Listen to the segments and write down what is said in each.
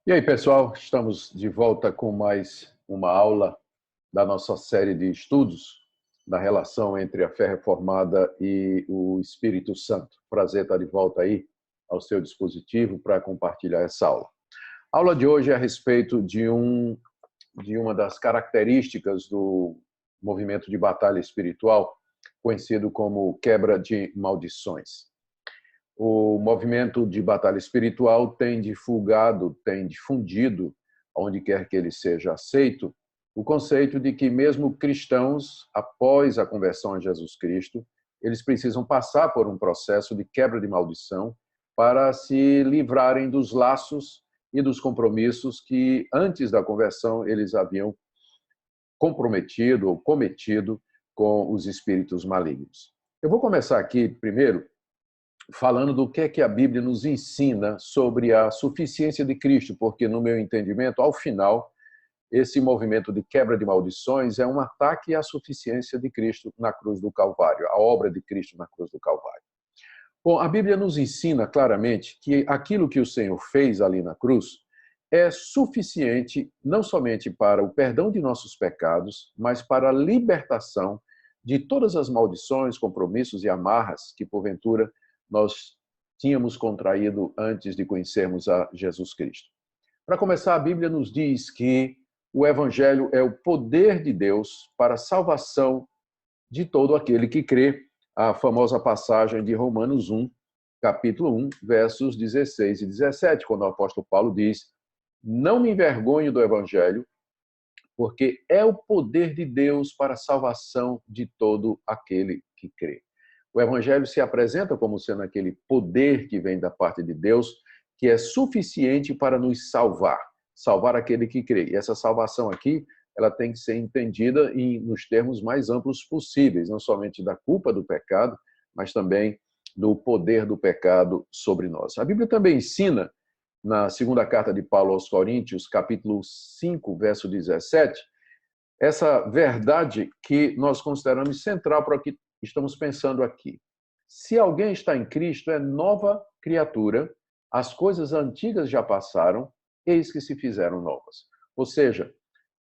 E aí, pessoal, estamos de volta com mais uma aula da nossa série de estudos da relação entre a fé reformada e o Espírito Santo. Prazer estar de volta aí ao seu dispositivo para compartilhar essa aula. A aula de hoje é a respeito de uma das características do movimento de batalha espiritual, conhecido como quebra de maldições. O movimento de batalha espiritual tem divulgado, tem difundido, onde quer que ele seja aceito, o conceito de que mesmo cristãos, após a conversão a Jesus Cristo, eles precisam passar por um processo de quebra de maldição para se livrarem dos laços e dos compromissos que antes da conversão eles haviam comprometido ou cometido com os espíritos malignos. Eu vou começar aqui primeiro falando do que é que a Bíblia nos ensina sobre a suficiência de Cristo, porque, no meu entendimento, ao final, esse movimento de quebra de maldições é um ataque à suficiência de Cristo na cruz do Calvário, a obra de Cristo na cruz do Calvário. Bom, a Bíblia nos ensina claramente que aquilo que o Senhor fez ali na cruz é suficiente não somente para o perdão de nossos pecados, mas para a libertação de todas as maldições, compromissos e amarras que, porventura, nós tínhamos contraído antes de conhecermos a Jesus Cristo. Para começar, a Bíblia nos diz que o Evangelho é o poder de Deus para a salvação de todo aquele que crê. A famosa passagem de Romanos 1, capítulo 1, versos 16 e 17, quando o apóstolo Paulo diz: "Não me envergonho do Evangelho, porque é o poder de Deus para a salvação de todo aquele que crê." O Evangelho se apresenta como sendo aquele poder que vem da parte de Deus, que é suficiente para nos salvar, salvar aquele que crê. E essa salvação aqui, ela tem que ser entendida nos termos mais amplos possíveis, não somente da culpa do pecado, mas também do poder do pecado sobre nós. A Bíblia também ensina, na segunda carta de Paulo aos Coríntios, capítulo 5, verso 17, essa verdade que nós consideramos central para o que estamos pensando aqui. Se alguém está em Cristo, é nova criatura, as coisas antigas já passaram, eis que se fizeram novas. Ou seja,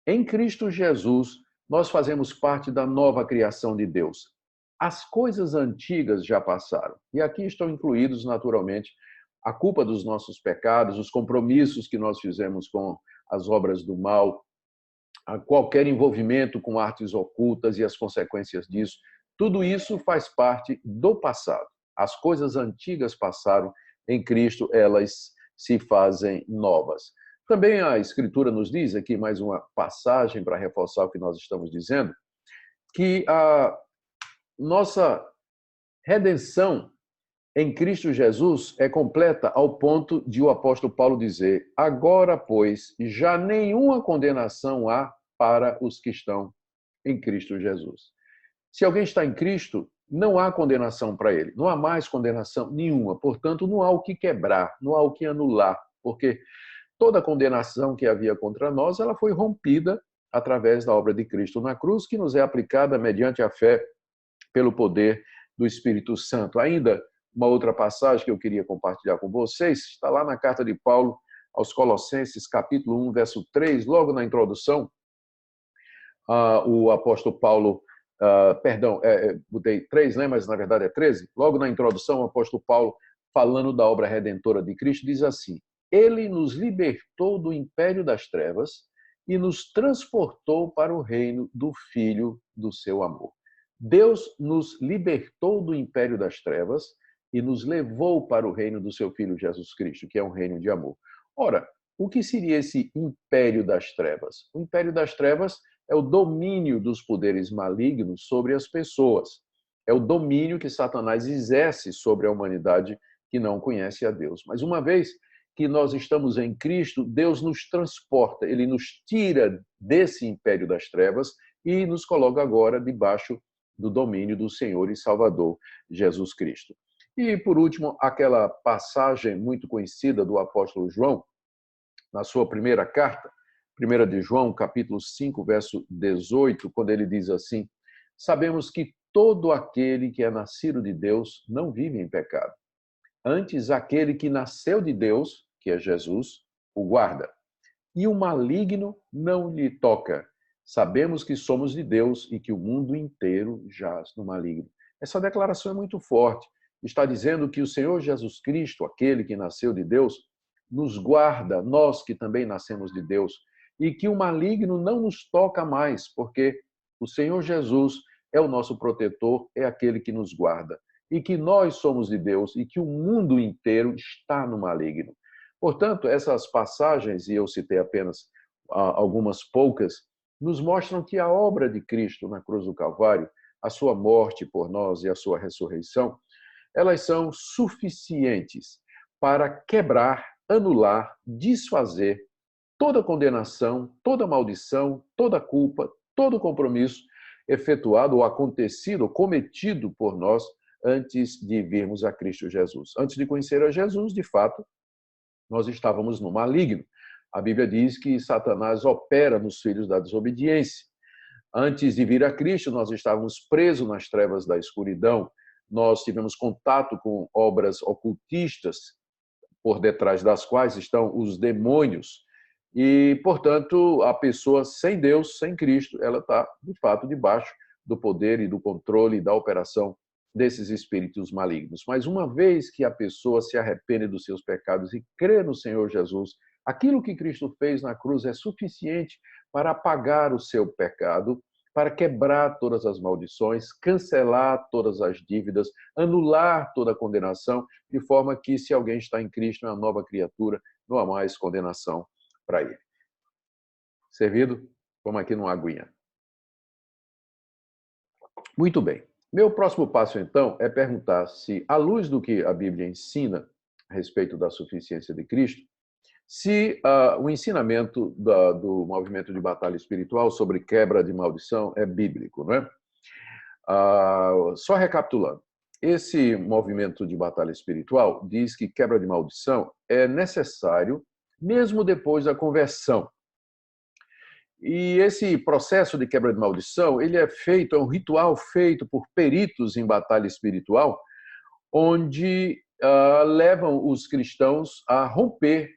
em Cristo Jesus, nós fazemos parte da nova criação de Deus. As coisas antigas já passaram. E aqui estão incluídos, naturalmente, a culpa dos nossos pecados, os compromissos que nós fizemos com as obras do mal, a qualquer envolvimento com artes ocultas e as consequências disso. Tudo isso faz parte do passado. As coisas antigas passaram, em Cristo elas se fazem novas. Também a Escritura nos diz, aqui mais uma passagem para reforçar o que nós estamos dizendo, que a nossa redenção em Cristo Jesus é completa ao ponto de o apóstolo Paulo dizer: "Agora, pois, já nenhuma condenação há para os que estão em Cristo Jesus." Se alguém está em Cristo, não há condenação para ele. Não há mais condenação nenhuma. Portanto, não há o que quebrar, não há o que anular, porque toda a condenação que havia contra nós, ela foi rompida através da obra de Cristo na cruz, que nos é aplicada mediante a fé pelo poder do Espírito Santo. Ainda uma outra passagem que eu queria compartilhar com vocês, está lá na carta de Paulo aos Colossenses, capítulo 1, verso 3, logo na introdução, o apóstolo Paulo, botei 3, né, mas na verdade é 13, logo na introdução, o apóstolo Paulo, falando da obra redentora de Cristo, diz assim: "Ele nos libertou do império das trevas e nos transportou para o reino do Filho do seu amor." Deus nos libertou do império das trevas e nos levou para o reino do seu Filho Jesus Cristo, que é um reino de amor. Ora, o que seria esse império das trevas? O império das trevas é o domínio dos poderes malignos sobre as pessoas. É o domínio que Satanás exerce sobre a humanidade que não conhece a Deus. Mas uma vez que nós estamos em Cristo, Deus nos transporta, ele nos tira desse império das trevas e nos coloca agora debaixo do domínio do Senhor e Salvador Jesus Cristo. E, por último, aquela passagem muito conhecida do apóstolo João, na sua primeira carta, 1 de João, capítulo 5, verso 18, quando ele diz assim: "Sabemos que todo aquele que é nascido de Deus não vive em pecado. Antes, aquele que nasceu de Deus, que é Jesus, o guarda, e o maligno não lhe toca. Sabemos que somos de Deus e que o mundo inteiro jaz no maligno. Essa declaração é muito forte. Está dizendo que o Senhor Jesus Cristo, aquele que nasceu de Deus, nos guarda, nós que também nascemos de Deus, e que o maligno não nos toca mais, porque o Senhor Jesus é o nosso protetor, é aquele que nos guarda, e que nós somos de Deus e que o mundo inteiro está no maligno. Portanto, essas passagens, e eu citei apenas algumas poucas, nos mostram que a obra de Cristo na cruz do Calvário, a sua morte por nós e a sua ressurreição, elas são suficientes para quebrar, anular, desfazer toda condenação, toda maldição, toda culpa, todo compromisso efetuado ou acontecido, ou cometido por nós antes de virmos a Cristo Jesus. Antes de conhecer a Jesus, de fato, nós estávamos no maligno. A Bíblia diz que Satanás opera nos filhos da desobediência. Antes de vir a Cristo, nós estávamos presos nas trevas da escuridão. Nós tivemos contato com obras ocultistas, por detrás das quais estão os demônios. E, portanto, a pessoa sem Deus, sem Cristo, ela está, de fato, debaixo do poder e do controle e da operação desses espíritos malignos. Mas uma vez que a pessoa se arrepende dos seus pecados e crê no Senhor Jesus, aquilo que Cristo fez na cruz é suficiente para apagar o seu pecado, para quebrar todas as maldições, cancelar todas as dívidas, anular toda a condenação, de forma que, se alguém está em Cristo, é uma nova criatura, não há mais condenação para ele. Servido? Vamos aqui numa aguinha. Muito bem. Meu próximo passo, então, é perguntar se, à luz do que a Bíblia ensina a respeito da suficiência de Cristo, se o ensinamento do movimento de batalha espiritual sobre quebra de maldição é bíblico, não é? Só recapitulando, esse movimento de batalha espiritual diz que quebra de maldição é necessário mesmo depois da conversão. E esse processo de quebra de maldição, ele é feito, é um ritual feito por peritos em batalha espiritual, onde levam os cristãos a romper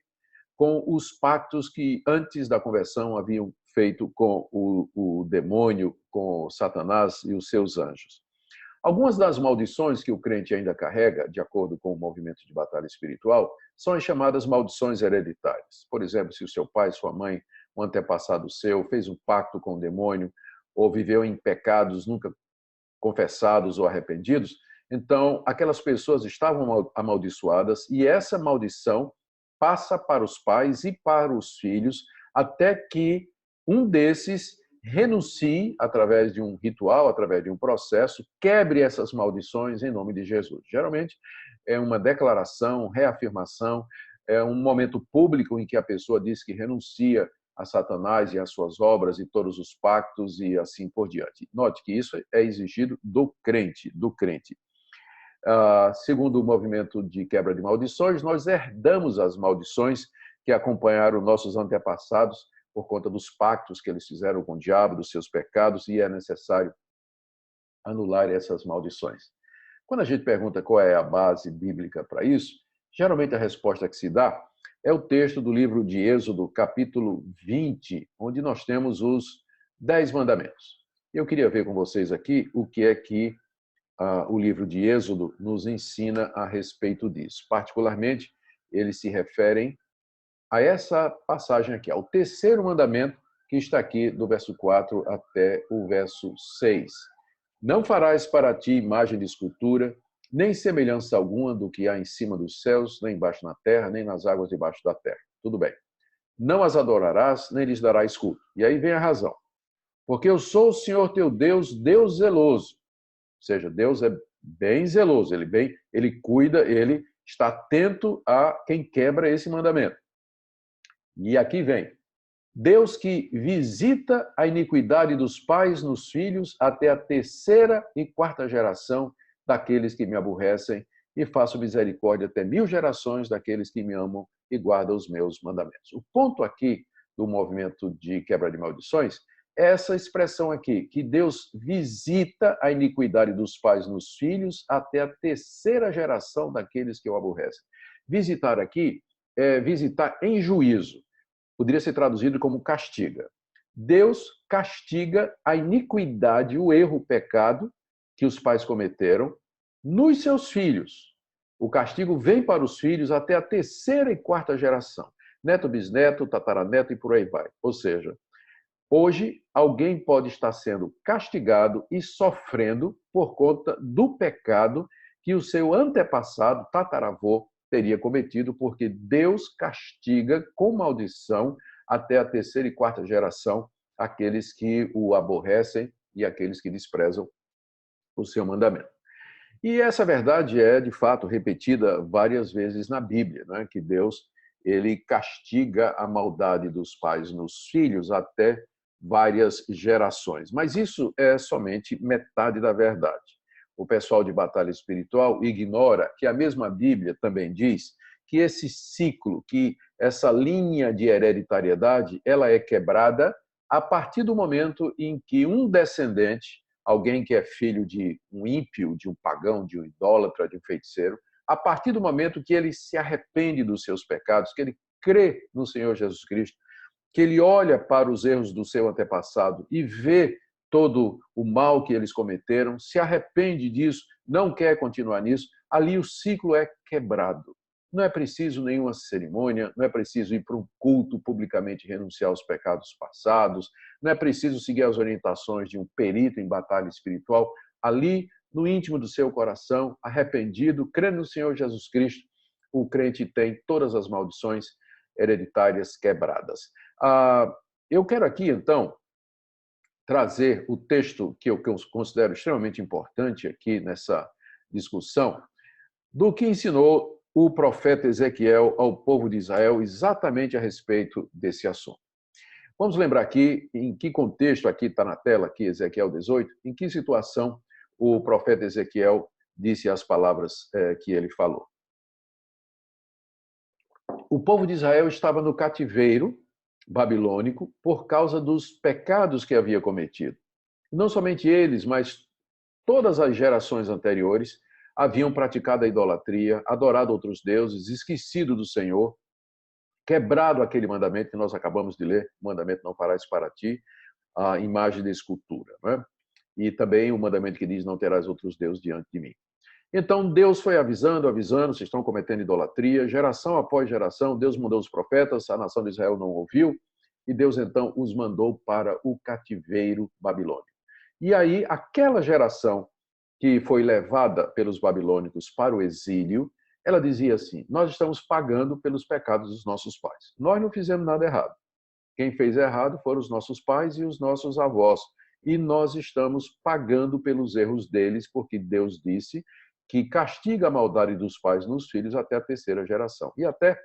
com os pactos que antes da conversão haviam feito com o demônio, com Satanás e os seus anjos. Algumas das maldições que o crente ainda carrega, de acordo com o movimento de batalha espiritual, são as chamadas maldições hereditárias. Por exemplo, se o seu pai, sua mãe, um antepassado seu, fez um pacto com o demônio ou viveu em pecados nunca confessados ou arrependidos, então aquelas pessoas estavam amaldiçoadas e essa maldição passa para os pais e para os filhos até que um desses renuncie através de um ritual, através de um processo, quebre essas maldições em nome de Jesus. Geralmente é uma declaração, reafirmação, é um momento público em que a pessoa diz que renuncia a Satanás e às suas obras e todos os pactos e assim por diante. Note que isso é exigido do crente, do crente. Segundo o movimento de quebra de maldições, nós herdamos as maldições que acompanharam nossos antepassados por conta dos pactos que eles fizeram com o diabo, dos seus pecados, e é necessário anular essas maldições. Quando a gente pergunta qual é a base bíblica para isso, geralmente a resposta que se dá é o texto do livro de Êxodo, capítulo 20, onde nós temos os 10 mandamentos. Eu queria ver com vocês aqui o que é que o livro de Êxodo nos ensina a respeito disso. Particularmente, eles se referem a essa passagem aqui, ao terceiro mandamento, que está aqui do verso 4 até o verso 6. Não farás para ti imagem de escultura, nem semelhança alguma do que há em cima dos céus, nem embaixo na terra, nem nas águas debaixo da terra. Tudo bem. Não as adorarás, nem lhes darás culto. E aí vem a razão. Porque eu sou o Senhor teu Deus, Deus zeloso. Ou seja, Deus é bem zeloso, ele cuida, ele está atento a quem quebra esse mandamento. E aqui vem, Deus que visita a iniquidade dos pais nos filhos até a terceira e quarta geração daqueles que me aborrecem e faço misericórdia até 1000 gerações daqueles que me amam e guardam os meus mandamentos. O ponto aqui do movimento de quebra de maldições é essa expressão aqui, que Deus visita a iniquidade dos pais nos filhos até a terceira geração daqueles que o aborrecem. Visitar aqui visitar em juízo. Poderia ser traduzido como castiga. Deus castiga a iniquidade, o erro, o pecado que os pais cometeram nos seus filhos. O castigo vem para os filhos até a terceira e quarta geração. Neto, bisneto, tataraneto e por aí vai. Ou seja, hoje alguém pode estar sendo castigado e sofrendo por conta do pecado que o seu antepassado, tataravô, teria cometido, porque Deus castiga com maldição até a terceira e quarta geração aqueles que o aborrecem e aqueles que desprezam o seu mandamento. E essa verdade é, de fato, repetida várias vezes na Bíblia, né? Que Deus ele castiga a maldade dos pais nos filhos até várias gerações. Mas isso é somente metade da verdade. O pessoal de batalha espiritual ignora que a mesma Bíblia também diz que esse ciclo, que essa linha de hereditariedade, ela é quebrada a partir do momento em que um descendente, alguém que é filho de um ímpio, de um pagão, de um idólatra, de um feiticeiro, a partir do momento que ele se arrepende dos seus pecados, que ele crê no Senhor Jesus Cristo, que ele olha para os erros do seu antepassado e vê todo o mal que eles cometeram, se arrepende disso, não quer continuar nisso, ali o ciclo é quebrado. Não é preciso nenhuma cerimônia, não é preciso ir para um culto publicamente renunciar aos pecados passados, não é preciso seguir as orientações de um perito em batalha espiritual. Ali, no íntimo do seu coração, arrependido, crendo no Senhor Jesus Cristo, o crente tem todas as maldições hereditárias quebradas. Eu quero aqui, então, trazer o texto que eu considero extremamente importante aqui nessa discussão, do que ensinou o profeta Ezequiel ao povo de Israel exatamente a respeito desse assunto. Vamos lembrar aqui em que contexto, aqui está na tela, aqui Ezequiel 18, em que situação o profeta Ezequiel disse as palavras que ele falou. O povo de Israel estava no cativeiro babilônico por causa dos pecados que havia cometido. Não somente eles, mas todas as gerações anteriores haviam praticado a idolatria, adorado outros deuses, esquecido do Senhor, quebrado aquele mandamento que nós acabamos de ler, o mandamento não farás para ti, a imagem de escultura, né? E também o mandamento que diz não terás outros deuses diante de mim. Então Deus foi avisando, vocês estão cometendo idolatria, geração após geração, Deus mandou os profetas, a nação de Israel não ouviu, e Deus então os mandou para o cativeiro babilônico. E aí aquela geração que foi levada pelos babilônicos para o exílio, ela dizia assim: nós estamos pagando pelos pecados dos nossos pais. Nós não fizemos nada errado. Quem fez errado foram os nossos pais e os nossos avós. E nós estamos pagando pelos erros deles, porque Deus disse que castiga a maldade dos pais nos filhos até a terceira geração. E até,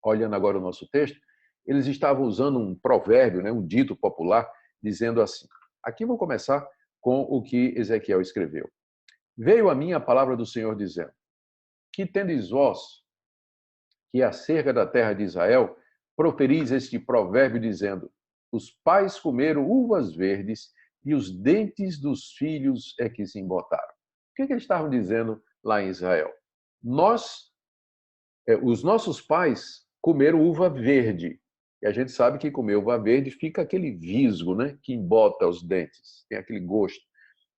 olhando agora o nosso texto, eles estavam usando um provérbio, né, um dito popular, dizendo assim. Aqui vou começar com o que Ezequiel escreveu. Veio a mim a palavra do Senhor dizendo: que tendes vós, que acerca da terra de Israel, proferis este provérbio dizendo: os pais comeram uvas verdes e os dentes dos filhos é que se embotaram. O que eles estavam dizendo lá em Israel? Os nossos pais comeram uva verde. E a gente sabe que comer uva verde fica aquele visgo, né, que embota os dentes, tem aquele gosto.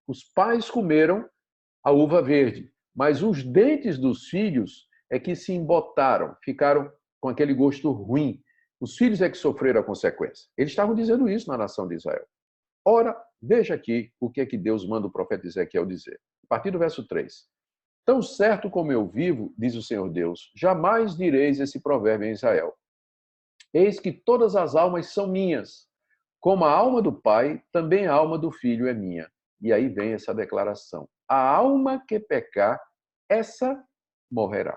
Os pais comeram a uva verde, mas os dentes dos filhos é que se embotaram, ficaram com aquele gosto ruim. Os filhos é que sofreram a consequência. Eles estavam dizendo isso na nação de Israel. Ora, veja aqui o que é que Deus manda o profeta Ezequiel dizer. A partir do verso 3. Tão certo como eu vivo, diz o Senhor Deus, jamais direis esse provérbio em Israel. Eis que todas as almas são minhas. Como a alma do pai, também a alma do filho é minha. E aí vem essa declaração. A alma que pecar, essa morrerá.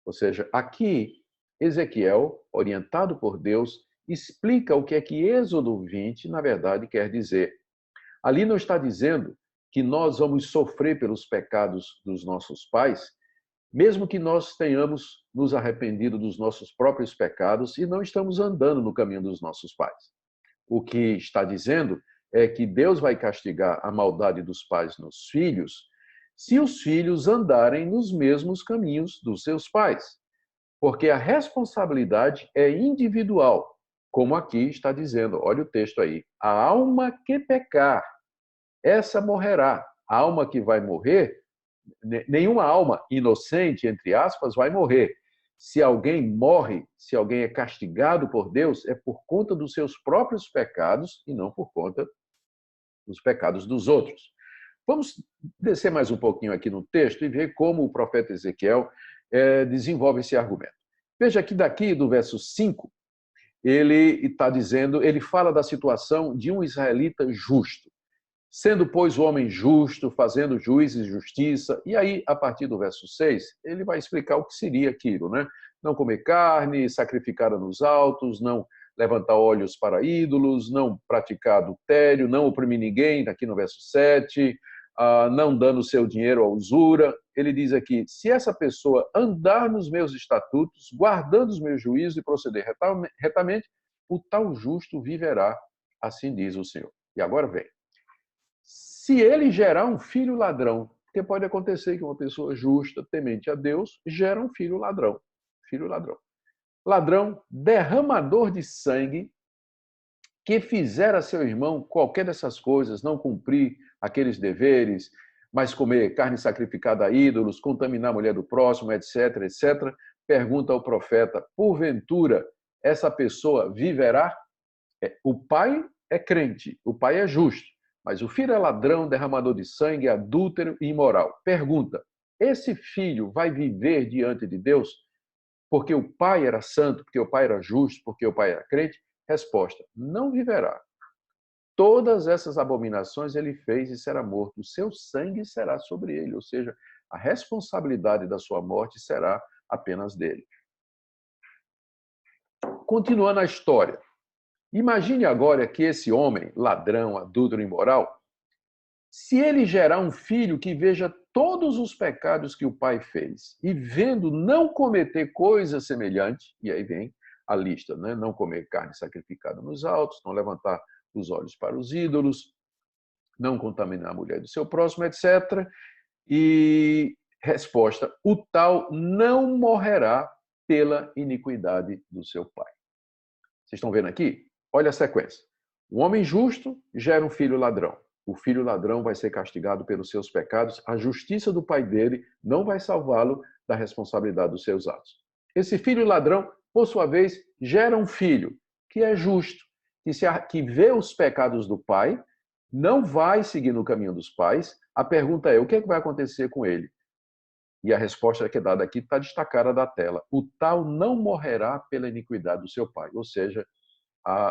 Ou seja, aqui, Ezequiel, orientado por Deus, explica o que é que Êxodo 20, na verdade, quer dizer. Ali não está dizendo que nós vamos sofrer pelos pecados dos nossos pais, mesmo que nós tenhamos nos arrependido dos nossos próprios pecados e não estamos andando no caminho dos nossos pais. O que está dizendo é que Deus vai castigar a maldade dos pais nos filhos se os filhos andarem nos mesmos caminhos dos seus pais. porque a responsabilidade é individual, como aqui está dizendo, olha o texto aí. A alma que pecar, essa morrerá. A alma que vai morrer, nenhuma alma inocente, entre aspas, vai morrer. Se alguém morre, se alguém é castigado por Deus, é por conta dos seus próprios pecados e não por conta dos pecados dos outros. Vamos descer mais um pouquinho aqui no texto e ver como o profeta Ezequiel desenvolve esse argumento. Veja que daqui do verso 5, ele está dizendo, ele fala da situação de um israelita justo. Sendo, pois, o homem justo, fazendo juízo e justiça. E aí, a partir do verso 6, ele vai explicar o que seria aquilo, né? Não comer carne, sacrificada nos altos, não levantar olhos para ídolos, não praticar adultério, não oprimir ninguém, aqui no verso 7, não dando seu dinheiro à usura. Ele diz aqui, se essa pessoa andar nos meus estatutos, guardando os meus juízos e proceder retamente, o tal justo viverá, assim diz o Senhor. E agora vem. Se ele gerar um filho ladrão, porque pode acontecer que uma pessoa justa, temente a Deus, gera um filho ladrão. Filho ladrão. Ladrão, derramador de sangue, que fizer a seu irmão qualquer dessas coisas, não cumprir aqueles deveres, mas comer carne sacrificada a ídolos, contaminar a mulher do próximo, etc., etc., pergunta ao profeta, porventura, essa pessoa viverá? O pai é crente, o pai é justo, mas o filho é ladrão, derramador de sangue, adúltero e imoral. Pergunta, esse filho vai viver diante de Deus porque o pai era santo, porque o pai era justo, porque o pai era crente? Resposta, não viverá. Todas essas abominações ele fez e será morto. O seu sangue será sobre ele, ou seja, a responsabilidade da sua morte será apenas dele. Continuando a história. Imagine agora que esse homem, ladrão, adúltero, imoral, se ele gerar um filho que veja todos os pecados que o pai fez e vendo não cometer coisa semelhante, e aí vem a lista, né? Não comer carne sacrificada nos altos, não levantar os olhos para os ídolos, não contaminar a mulher do seu próximo, etc. E resposta, o tal não morrerá pela iniquidade do seu pai. Vocês estão vendo aqui? Olha a sequência. O homem justo gera um filho ladrão. O filho ladrão vai ser castigado pelos seus pecados. A justiça do pai dele não vai salvá-lo da responsabilidade dos seus atos. Esse filho ladrão, por sua vez, gera um filho que é justo, que vê os pecados do pai, não vai seguir no caminho dos pais. A pergunta é, o que é que vai acontecer com ele? E a resposta que é dada aqui está destacada da tela. O tal não morrerá pela iniquidade do seu pai. Ou seja,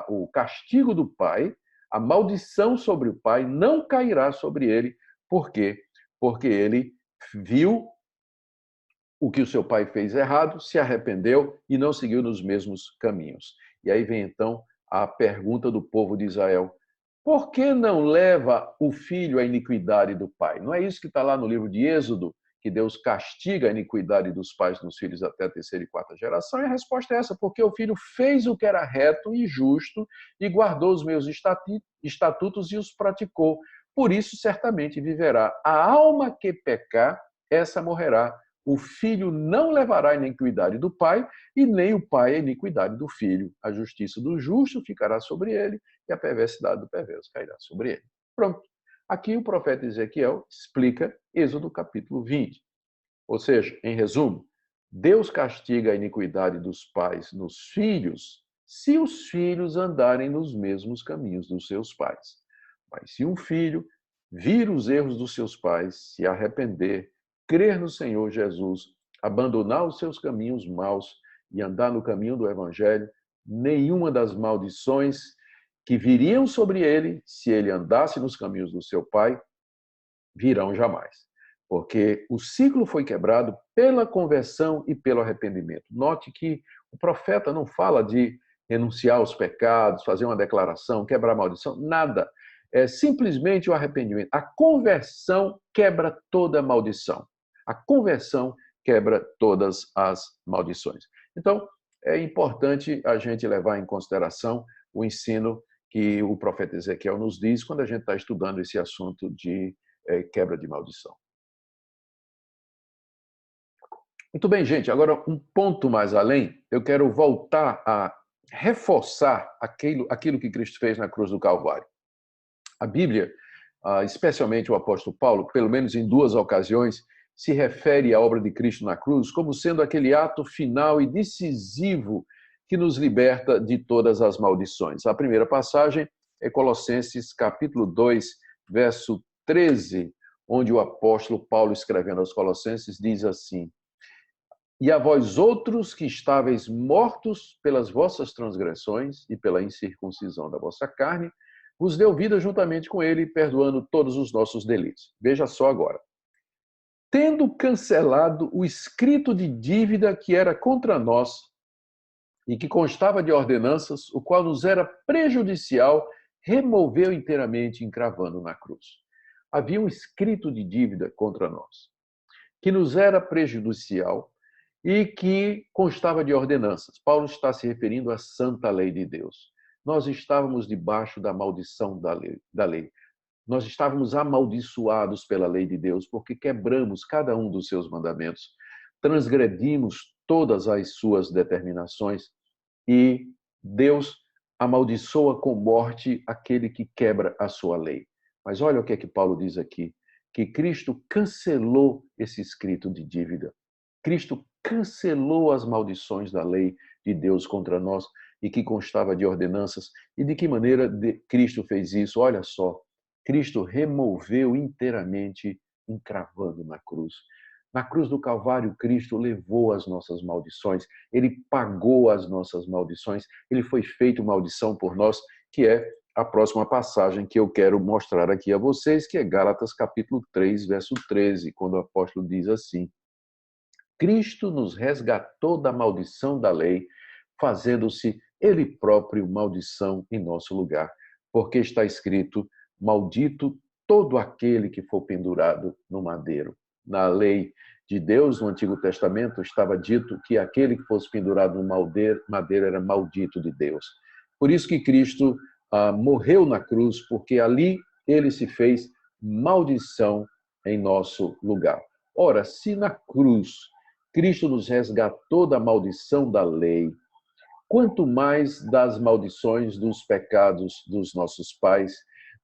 o castigo do pai, a maldição sobre o pai não cairá sobre ele. Por quê? Porque ele viu o que o seu pai fez errado, se arrependeu e não seguiu nos mesmos caminhos. E aí vem então a pergunta do povo de Israel: por que não leva o filho à iniquidade do pai? Não é isso que está lá no livro de Êxodo, que Deus castiga a iniquidade dos pais nos filhos até a terceira e quarta geração? E a resposta é essa, porque o filho fez o que era reto e justo e guardou os meus estatutos e os praticou. Por isso, certamente viverá. A alma que pecar, essa morrerá. O filho não levará a iniquidade do pai, e nem o pai a iniquidade do filho. A justiça do justo ficará sobre ele, e a perversidade do perverso cairá sobre ele. Pronto. Aqui o profeta Ezequiel explica Êxodo capítulo 20. Ou seja, em resumo, Deus castiga a iniquidade dos pais nos filhos, se os filhos andarem nos mesmos caminhos dos seus pais. Mas se um filho vir os erros dos seus pais, se arrepender, crer no Senhor Jesus, abandonar os seus caminhos maus e andar no caminho do Evangelho, nenhuma das maldições que viriam sobre ele, se ele andasse nos caminhos do seu pai, virão jamais. Porque o ciclo foi quebrado pela conversão e pelo arrependimento. Note que o profeta não fala de renunciar aos pecados, fazer uma declaração, quebrar a maldição, nada. É simplesmente o arrependimento. A conversão quebra toda a maldição. A conversão quebra todas as maldições. Então, é importante a gente levar em consideração o ensino que o profeta Ezequiel nos diz quando a gente está estudando esse assunto de quebra de maldição. Muito bem, gente. Agora, um ponto mais além, eu quero voltar a reforçar aquilo que Cristo fez na cruz do Calvário. A Bíblia, especialmente o apóstolo Paulo, pelo menos em duas ocasiões, se refere à obra de Cristo na cruz como sendo aquele ato final e decisivo que nos liberta de todas as maldições. A primeira passagem é Colossenses capítulo 2, verso 13, onde o apóstolo Paulo, escrevendo aos Colossenses, diz assim: E a vós outros que estáveis mortos pelas vossas transgressões e pela incircuncisão da vossa carne, vos deu vida juntamente com ele, perdoando todos os nossos delitos. Veja só agora. Tendo cancelado o escrito de dívida que era contra nós e que constava de ordenanças, o qual nos era prejudicial, removeu inteiramente, encravando na cruz. Havia um escrito de dívida contra nós, que nos era prejudicial e que constava de ordenanças. Paulo está se referindo à santa lei de Deus. Nós estávamos debaixo da maldição da lei. Nós estávamos amaldiçoados pela lei de Deus, porque quebramos cada um dos seus mandamentos, transgredimos todas as suas determinações e Deus amaldiçoa com morte aquele que quebra a sua lei. Mas olha o que é que Paulo diz aqui, que Cristo cancelou esse escrito de dívida. Cristo cancelou as maldições da lei de Deus contra nós e que constava de ordenanças. E de que maneira Cristo fez isso? Olha só, Cristo removeu inteiramente, encravando na cruz. Na cruz do Calvário, Cristo levou as nossas maldições, ele pagou as nossas maldições, ele foi feito maldição por nós, que é a próxima passagem que eu quero mostrar aqui a vocês, que é Gálatas capítulo 3, verso 13, quando o apóstolo diz assim: Cristo nos resgatou da maldição da lei, fazendo-se ele próprio maldição em nosso lugar, porque está escrito: maldito todo aquele que for pendurado no madeiro. Na lei de Deus, no Antigo Testamento, estava dito que aquele que fosse pendurado no madeiro era maldito de Deus. Por isso que Cristo morreu na cruz, porque ali ele se fez maldição em nosso lugar. Ora, se na cruz Cristo nos resgatou da maldição da lei, quanto mais das maldições dos pecados dos nossos pais,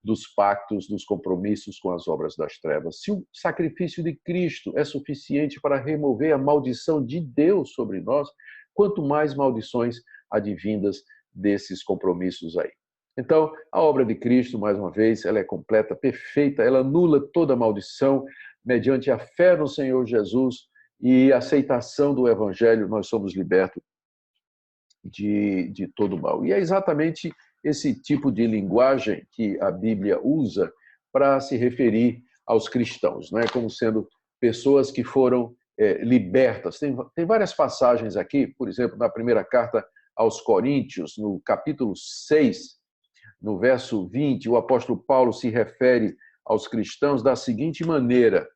dos pactos, dos compromissos com as obras das trevas. Se o sacrifício de Cristo é suficiente para remover a maldição de Deus sobre nós, quanto mais maldições advindas desses compromissos aí. Então, a obra de Cristo, mais uma vez, ela é completa, perfeita, ela anula toda maldição, mediante a fé no Senhor Jesus e a aceitação do Evangelho, nós somos libertos de todo mal. E é exatamente esse tipo de linguagem que a Bíblia usa para se referir aos cristãos, né? Como sendo pessoas que foram libertas. Tem várias passagens aqui, por exemplo, na primeira carta aos Coríntios, no capítulo 6, no verso 20, o apóstolo Paulo se refere aos cristãos da seguinte maneira: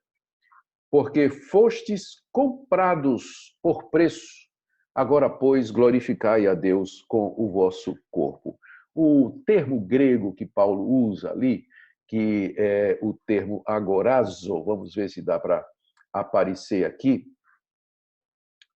porque fostes comprados por preço, agora, pois, glorificai a Deus com o vosso corpo. O termo grego que Paulo usa ali, que é o termo agorazo, vamos ver se dá para aparecer aqui.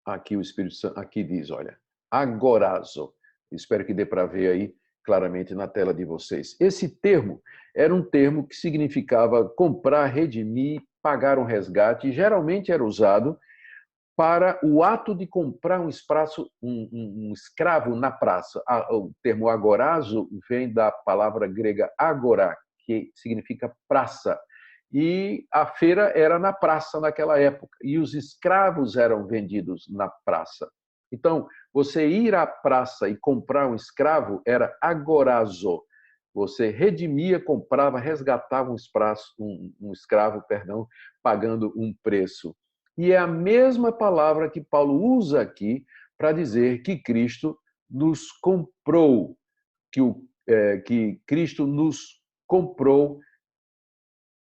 Aqui o Espírito Santo, aqui diz, olha, agorazo. Espero que dê para ver aí claramente na tela de vocês. Esse termo era um termo que significava comprar, redimir, pagar um resgate, e geralmente era usado para o ato de comprar um escravo na praça. O termo agorazo vem da palavra grega agora, que significa praça. E a feira era na praça naquela época, e os escravos eram vendidos na praça. Então, você ir à praça e comprar um escravo era agorazo. Você redimia, comprava, resgatava um escravo, pagando um preço. E é a mesma palavra que Paulo usa aqui para dizer que Cristo nos comprou, que Cristo nos comprou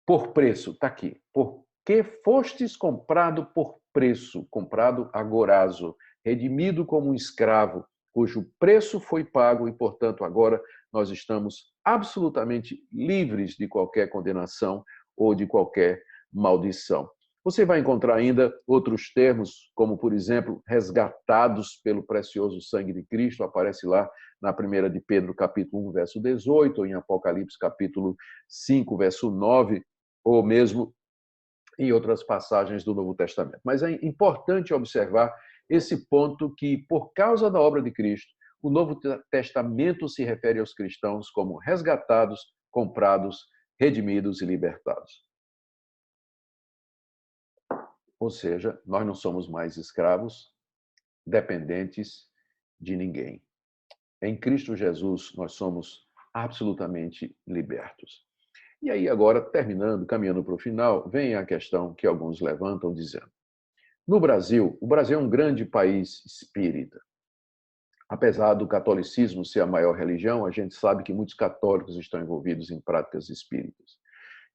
por preço. Está aqui. Porque fostes comprado por preço, comprado agorazo, redimido como um escravo, cujo preço foi pago e, portanto, agora nós estamos absolutamente livres de qualquer condenação ou de qualquer maldição. Você vai encontrar ainda outros termos, como, por exemplo, resgatados pelo precioso sangue de Cristo, aparece lá na 1 de Pedro, capítulo 1, verso 18, ou em Apocalipse, capítulo 5, verso 9, ou mesmo em outras passagens do Novo Testamento. Mas é importante observar esse ponto que, por causa da obra de Cristo, o Novo Testamento se refere aos cristãos como resgatados, comprados, redimidos e libertados. Ou seja, nós não somos mais escravos, dependentes de ninguém. Em Cristo Jesus, nós somos absolutamente libertos. E aí, agora, terminando, caminhando para o final, vem a questão que alguns levantam, dizendo: no Brasil, o Brasil é um grande país espírita. Apesar do catolicismo ser a maior religião, a gente sabe que muitos católicos estão envolvidos em práticas espíritas.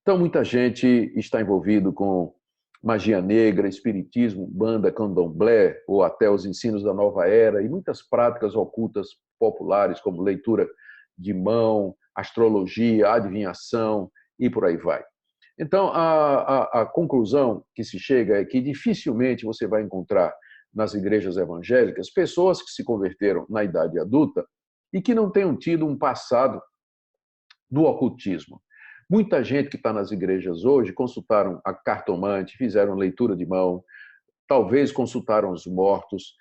Então, muita gente está envolvido com magia negra, espiritismo, banda, candomblé, ou até os ensinos da nova era, e muitas práticas ocultas populares, como leitura de mão, astrologia, adivinhação, e por aí vai. Então, a conclusão que se chega é que dificilmente você vai encontrar nas igrejas evangélicas pessoas que se converteram na idade adulta e que não tenham tido um passado do ocultismo. Muita gente que está nas igrejas hoje consultaram a cartomante, fizeram leitura de mão, talvez consultaram os mortos,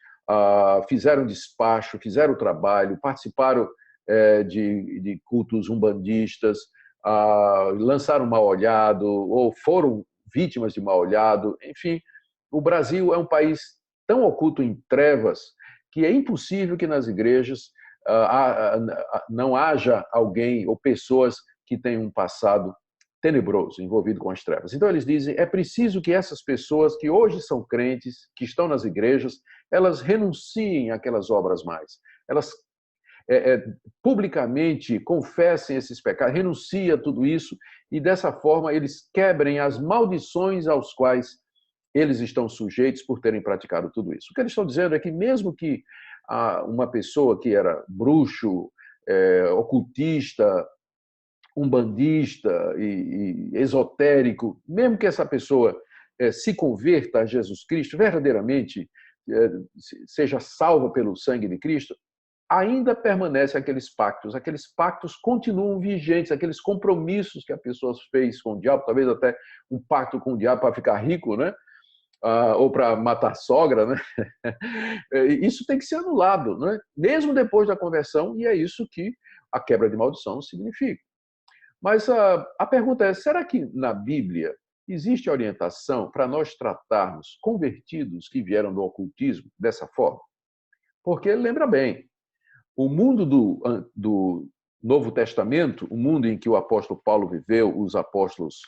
fizeram despacho, fizeram trabalho, participaram de cultos umbandistas, lançaram mal-olhado ou foram vítimas de mal-olhado. Enfim, o Brasil é um país tão oculto em trevas que é impossível que nas igrejas não haja alguém ou pessoas que tenham um passado tenebroso, envolvido com as trevas. Então eles dizem, é preciso que essas pessoas que hoje são crentes, que estão nas igrejas, elas renunciem àquelas obras mais. Elas publicamente confessem esses pecados, renunciem a tudo isso e dessa forma eles quebrem as maldições aos quais eles estão sujeitos por terem praticado tudo isso. O que eles estão dizendo é que mesmo que uma pessoa que era bruxo, ocultista, umbandista e esotérico, mesmo que essa pessoa se converta a Jesus Cristo, verdadeiramente seja salva pelo sangue de Cristo, ainda permanecem aqueles pactos continuam vigentes, aqueles compromissos que a pessoa fez com o diabo, talvez até um pacto com o diabo para ficar rico, né? Ou para matar a sogra, né? Isso tem que ser anulado, né? Mesmo depois da conversão, e é isso que a quebra de maldição significa. Mas a pergunta é, será que na Bíblia existe orientação para nós tratarmos convertidos que vieram do ocultismo dessa forma? Porque, lembra bem, o mundo do Novo Testamento, o mundo em que o apóstolo Paulo viveu, os apóstolos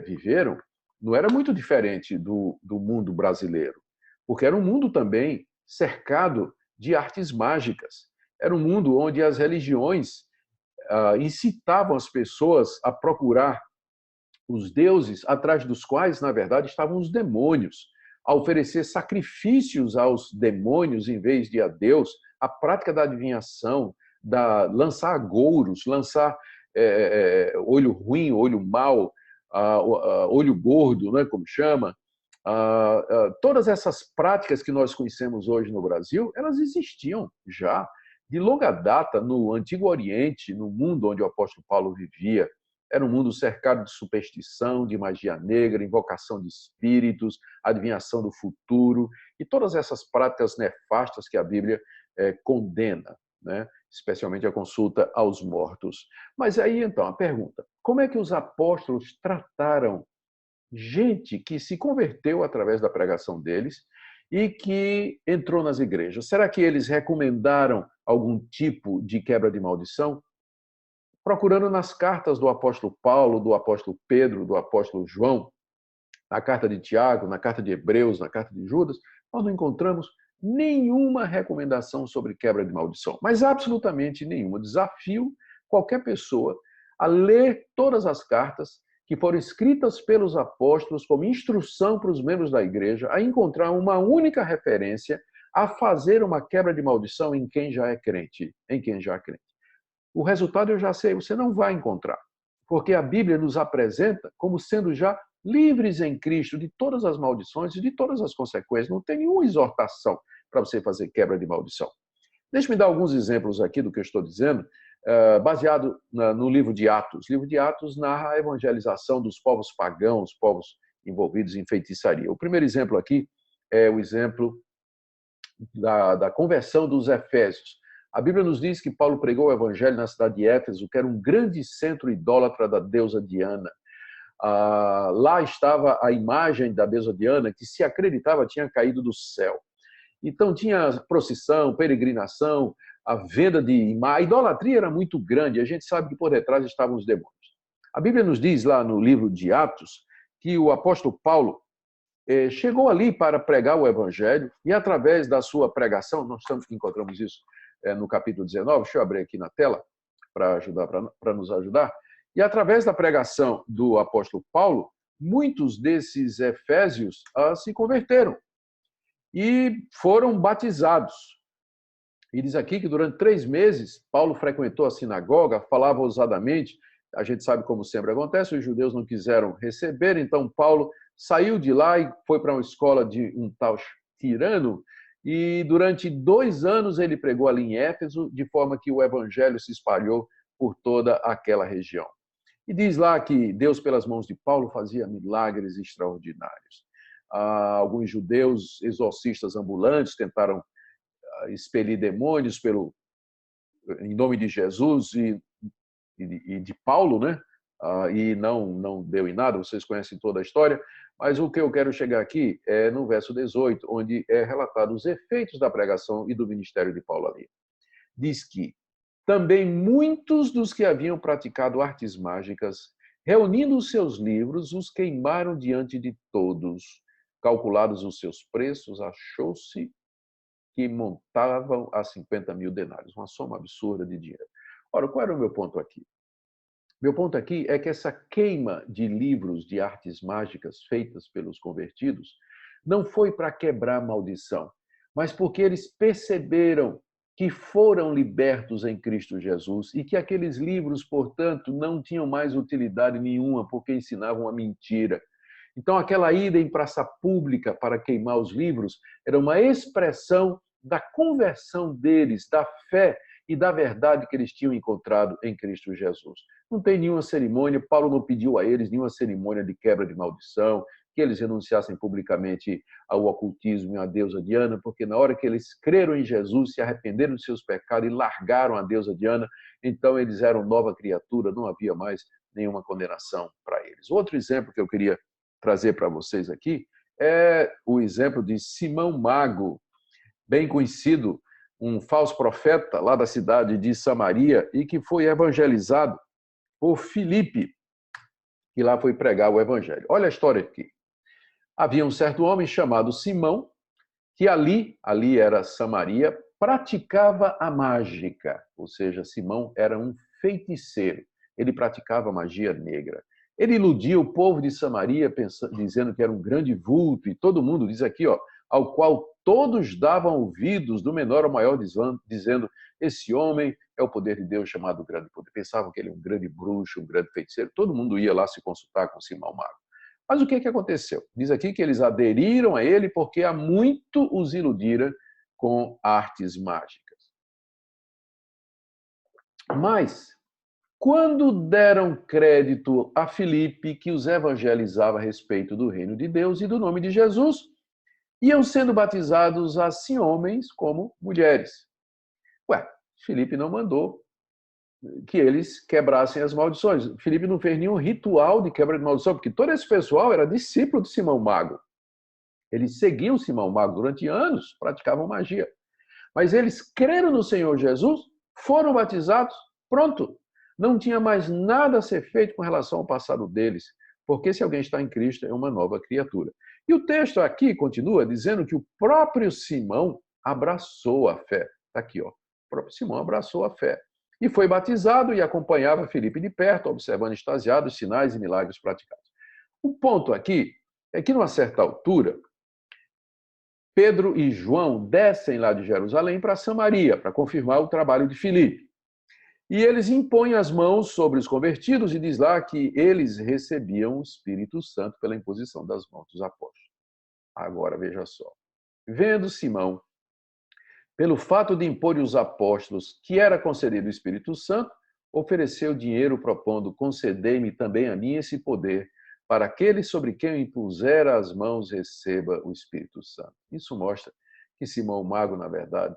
viveram, não era muito diferente do mundo brasileiro, porque era um mundo também cercado de artes mágicas. Era um mundo onde as religiões incitavam as pessoas a procurar os deuses atrás dos quais, na verdade, estavam os demônios, a oferecer sacrifícios aos demônios em vez de a Deus, a prática da adivinhação, lançar agouros, lançar olho ruim, olho mau, olho gordo, né, como chama. Todas essas práticas que nós conhecemos hoje no Brasil, elas existiam já de longa data no Antigo Oriente, no mundo onde o apóstolo Paulo vivia. Era um mundo cercado de superstição, de magia negra, invocação de espíritos, adivinhação do futuro e todas essas práticas nefastas que a Bíblia condena, né? Especialmente a consulta aos mortos. Mas aí, então, a pergunta, como é que os apóstolos trataram gente que se converteu através da pregação deles e que entrou nas igrejas? Será que eles recomendaram algum tipo de quebra de maldição? Procurando nas cartas do apóstolo Paulo, do apóstolo Pedro, do apóstolo João, na carta de Tiago, na carta de Hebreus, na carta de Judas, nós não encontramos nenhuma recomendação sobre quebra de maldição, mas absolutamente nenhuma. Desafio qualquer pessoa a ler todas as cartas que foram escritas pelos apóstolos como instrução para os membros da igreja a encontrar uma única referência a fazer uma quebra de maldição em quem já é crente, O resultado eu já sei, você não vai encontrar, porque a Bíblia nos apresenta como sendo já livres em Cristo de todas as maldições e de todas as consequências. Não tem nenhuma exortação para você fazer quebra de maldição. Deixe-me dar alguns exemplos aqui do que eu estou dizendo, baseado no livro de Atos. O livro de Atos narra a evangelização dos povos pagãos, povos envolvidos em feitiçaria. O primeiro exemplo aqui é o exemplo da conversão dos efésios. A Bíblia nos diz que Paulo pregou o evangelho na cidade de Éfeso, que era um grande centro idólatra da deusa Diana. Lá estava a imagem da deusa Diana, que se acreditava tinha caído do céu. Então tinha procissão, peregrinação, a venda de a idolatria era muito grande. A gente sabe que por detrás estavam os demônios. A Bíblia nos diz lá no livro de Atos que o apóstolo Paulo chegou ali para pregar o evangelho e através da sua pregação, nós encontramos isso no capítulo 19, deixa eu abrir aqui na tela para nos ajudar, e através da pregação do apóstolo Paulo, muitos desses efésios se converteram e foram batizados. E diz aqui que durante 3 meses, Paulo frequentou a sinagoga, falava ousadamente. A gente sabe como sempre acontece, os judeus não quiseram receber, então Paulo saiu de lá e foi para uma escola de um tal Tirano, e durante 2 anos ele pregou ali em Éfeso, de forma que o evangelho se espalhou por toda aquela região. E diz lá que Deus, pelas mãos de Paulo, fazia milagres extraordinários. Alguns judeus exorcistas ambulantes tentaram expelir demônios em nome de Jesus e de Paulo, né? E não deu em nada, vocês conhecem toda a história, mas o que eu quero chegar aqui é no verso 18, onde é relatado os efeitos da pregação e do ministério de Paulo ali. Diz que também muitos dos que haviam praticado artes mágicas, reunindo os seus livros, os queimaram diante de todos. Calculados os seus preços, achou-se que montavam a 50 mil denários, uma soma absurda de dinheiro. Ora, qual era o meu ponto aqui? Meu ponto aqui é que essa queima de livros de artes mágicas feitas pelos convertidos não foi para quebrar a maldição, mas porque eles perceberam que foram libertos em Cristo Jesus e que aqueles livros, portanto, não tinham mais utilidade nenhuma porque ensinavam a mentira. Então, aquela ida em praça pública para queimar os livros era uma expressão da conversão deles, da fé e da verdade que eles tinham encontrado em Cristo Jesus. Não tem nenhuma cerimônia, Paulo não pediu a eles nenhuma cerimônia de quebra de maldição, que eles renunciassem publicamente ao ocultismo e à deusa Diana, porque na hora que eles creram em Jesus, se arrependeram de seus pecados e largaram a deusa Diana, então eles eram nova criatura, não havia mais nenhuma condenação para eles. Outro exemplo que eu queria trazer para vocês aqui é o exemplo de Simão Mago, bem conhecido, um falso profeta lá da cidade de Samaria e que foi evangelizado por Filipe, que lá foi pregar o evangelho. Olha a história aqui. Havia um certo homem chamado Simão, que ali era Samaria, praticava a mágica, ou seja, Simão era um feiticeiro, ele praticava magia negra. Ele iludia o povo de Samaria, dizendo que era um grande vulto, e todo mundo diz aqui, ao qual todos davam ouvidos, do menor ao maior, dizendo, esse homem é o poder de Deus chamado grande poder. Pensavam que ele é um grande bruxo, um grande feiticeiro, todo mundo ia lá se consultar com Simão Mago. Mas o que aconteceu? Diz aqui que eles aderiram a ele porque há muito os iludira com artes mágicas. Mas, quando deram crédito a Filipe, que os evangelizava a respeito do reino de Deus e do nome de Jesus, iam sendo batizados assim homens como mulheres. Filipe não mandou que eles quebrassem as maldições. Filipe não fez nenhum ritual de quebra de maldição, porque todo esse pessoal era discípulo de Simão Mago. Eles seguiam Simão Mago durante anos, praticavam magia. Mas eles creram no Senhor Jesus, foram batizados, pronto. Não tinha mais nada a ser feito com relação ao passado deles, porque se alguém está em Cristo, é uma nova criatura. E o texto aqui continua dizendo que o próprio Simão abraçou a fé. Está aqui, O próprio Simão abraçou a fé. E foi batizado e acompanhava Filipe de perto, observando extasiados sinais e milagres praticados. O ponto aqui é que, numa certa altura, Pedro e João descem lá de Jerusalém para Samaria, para confirmar o trabalho de Filipe. E eles impõem as mãos sobre os convertidos e diz lá que eles recebiam o Espírito Santo pela imposição das mãos dos apóstolos. Agora, veja só. Vendo Simão, pelo fato de impor os apóstolos que era concedido o Espírito Santo, ofereceu dinheiro propondo: concedei-me também a mim esse poder, para aquele sobre quem eu impuser as mãos receba o Espírito Santo. Isso mostra que Simão Mago, na verdade,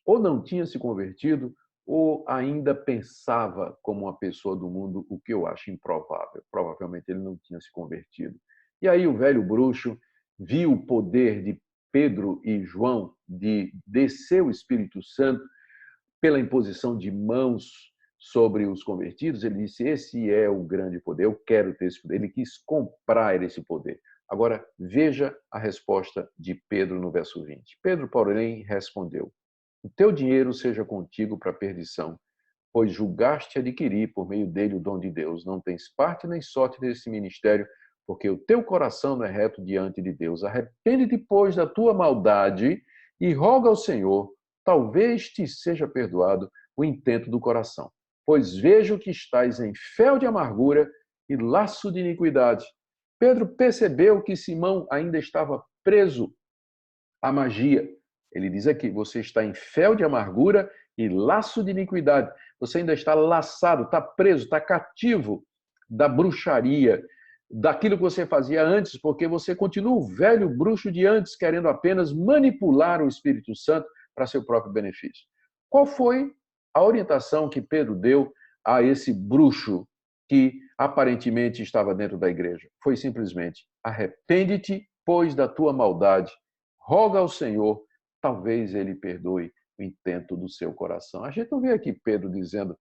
ou não tinha se convertido, ou ainda pensava como uma pessoa do mundo, o que eu acho improvável. Provavelmente ele não tinha se convertido. E aí o velho bruxo viu o poder de Pedro e João de descer o Espírito Santo pela imposição de mãos sobre os convertidos. Ele disse: esse é o grande poder, eu quero ter esse poder. Ele quis comprar esse poder. Agora, veja a resposta de Pedro no verso 20. Pedro, porém, respondeu: o teu dinheiro seja contigo para a perdição, pois julgaste adquirir por meio dele o dom de Deus. Não tens parte nem sorte desse ministério, porque o teu coração não é reto diante de Deus. Arrepende-te, pois, da tua maldade e roga ao Senhor, talvez te seja perdoado o intento do coração. Pois vejo que estás em fel de amargura e laço de iniquidade. Pedro percebeu que Simão ainda estava preso à magia. Ele diz aqui: você está em fel de amargura e laço de iniquidade. Você ainda está laçado, está preso, está cativo da bruxaria, daquilo que você fazia antes, porque você continua o velho bruxo de antes, querendo apenas manipular o Espírito Santo para seu próprio benefício. Qual foi a orientação que Pedro deu a esse bruxo que aparentemente estava dentro da igreja? Foi simplesmente: arrepende-te, pois, da tua maldade, roga ao Senhor, talvez ele perdoe o intento do seu coração. A gente não vê aqui Pedro dizendo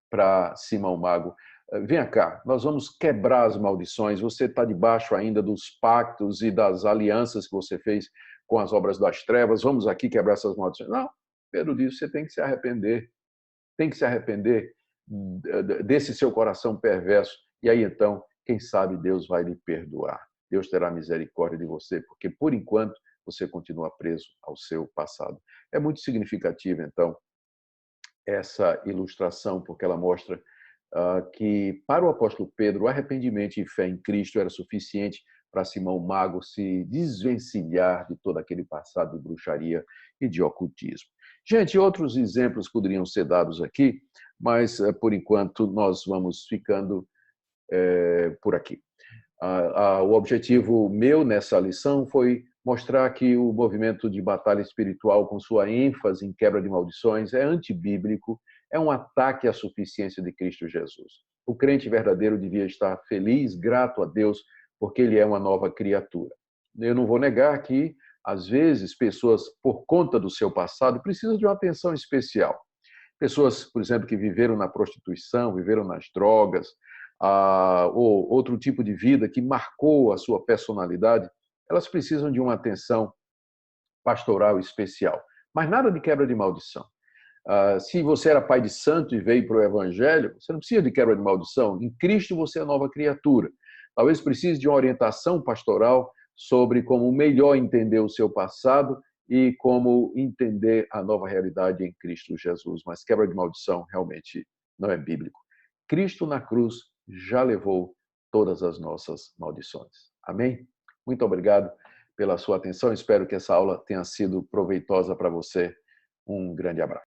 para Simão Mago: venha cá, nós vamos quebrar as maldições, você está debaixo ainda dos pactos e das alianças que você fez com as obras das trevas, vamos aqui quebrar essas maldições. Não, Pedro diz: você tem que se arrepender, tem que se arrepender desse seu coração perverso, e aí então, quem sabe Deus vai lhe perdoar. Deus terá misericórdia de você, porque por enquanto você continua preso ao seu passado. É muito significativa, então, essa ilustração, porque ela mostra que para o apóstolo Pedro, o arrependimento e fé em Cristo era suficiente para Simão Mago se desvencilhar de todo aquele passado de bruxaria e de ocultismo. Gente, outros exemplos poderiam ser dados aqui, mas por enquanto nós vamos ficando por aqui. O objetivo meu nessa lição foi mostrar que o movimento de batalha espiritual, com sua ênfase em quebra de maldições, é antibíblico, é um ataque à suficiência de Cristo Jesus. O crente verdadeiro devia estar feliz, grato a Deus, porque ele é uma nova criatura. Eu não vou negar que, às vezes, pessoas, por conta do seu passado, precisam de uma atenção especial. Pessoas, por exemplo, que viveram na prostituição, viveram nas drogas, ou outro tipo de vida que marcou a sua personalidade, elas precisam de uma atenção pastoral especial. Mas nada de quebra de maldição. Se você era pai de santo e veio para o evangelho, você não precisa de quebra de maldição. Em Cristo você é nova criatura. Talvez precise de uma orientação pastoral sobre como melhor entender o seu passado e como entender a nova realidade em Cristo Jesus. Mas quebra de maldição realmente não é bíblico. Cristo na cruz já levou todas as nossas maldições. Amém? Muito obrigado pela sua atenção. Espero que essa aula tenha sido proveitosa para você. Um grande abraço.